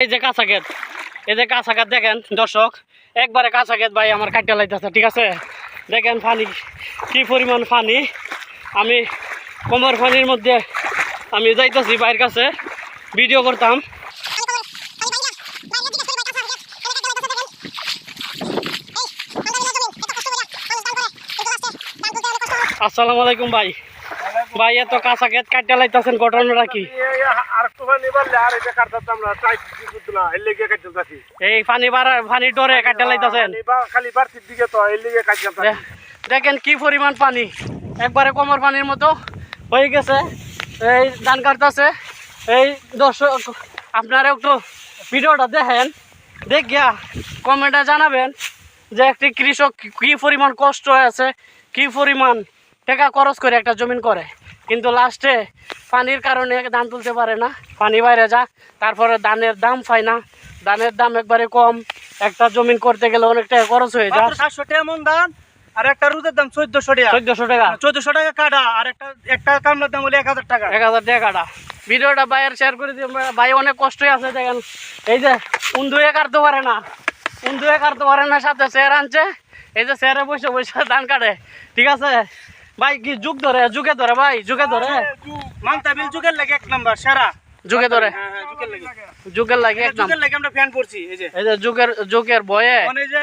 এই যে কাঁচা ক্ষেত, এই যে কাঁচা ক্ষেত দেখেন দর্শক, একবারে কাঁচা ক্ষেত ভাই আমার কাটতে লাইতেছে। ঠিক আছে, দেখেন পানি কি পরিমাণ পানি। আমি কোমর পানির মধ্যে আমি যাইতেছি বাইরের কাছে ভিডিও করতাম। আসসালামু আলাইকুম ভাই। ভাই এত কাঁচা ক্ষেত কাটতে লাইতেছেন, ঘটনাটা কি? এই পানি ডরে কাটতে লাইতেছেন। দেখেন কি পরিমাণ পানি, একবারে কোমর পানির মতো হয়ে গেছে। এই ধান কাটতেছে। এই দর্শক আপনারা একটু ভিডিওটা দেখেন, দেখিয়া কমেন্টে জানাবেন যে একটি কৃষক কি পরিমাণ কষ্ট আছে, কি পরিমাণ টাকা খরচ করে একটা জমিন করে, কিন্তু লাস্টে পানির কারণে ধান তুলতে পারে না, পানি বাইরে যা, তারপরে ধানের দাম পায় না, ধানের দাম একবারে কম। একটা জমিন করতে গেলে অনেক টাকা খরচ হয়ে যায়। 700 টাকা মন ধান আর একটা রুদের দাম 1400 টাকা। 1400 টাকা কাটা, আর একটা কামলার দাম হলো 1000 টাকা। 1000 টাকা কাটা। ভিডিওটা ভাইয়ের শেয়ার করে দিই। ভাই অনেক কষ্টই আছে, দেখেন এই যে উন্দুয়ে কাটতে পারে না, সাথে চেয়ার আনছে। এই যে চেয়ারে বসে বসে ধান কাটে। ঠিক আছে ভাই, কি যুগে ধরে ভাই, যুগে ধরে মানতাবিল যুগের লাগে এক নাম্বার সারা যুগে ধরে, যুগের লাগে এক নাম। যুগের লাগে আমরা ফ্যান পড়ছি। এই যে যুগের বয়ে মানে যে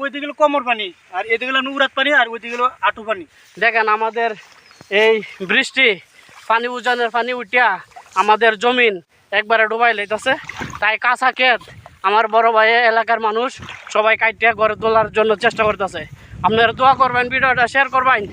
ওইদিকে হলো কোমর পানি, আর এদিকে হলো নুরাত পানি, আর ওইদিকে হলো আটু পানি। দেখেন আমাদের এই বৃষ্টি পানি, উজানের পানি উঠিয়া আমাদের জমিন একবারে ডুবাই লাইতেছে। তাই কাঁচা ক্ষেত আমার বড় ভাই এলাকার মানুষ সবাই কাটিয়া ঘরে তোলার জন্য চেষ্টা করতেছে। আপনারা দোয়া করবেন, ভিডিওটা শেয়ার করবেন।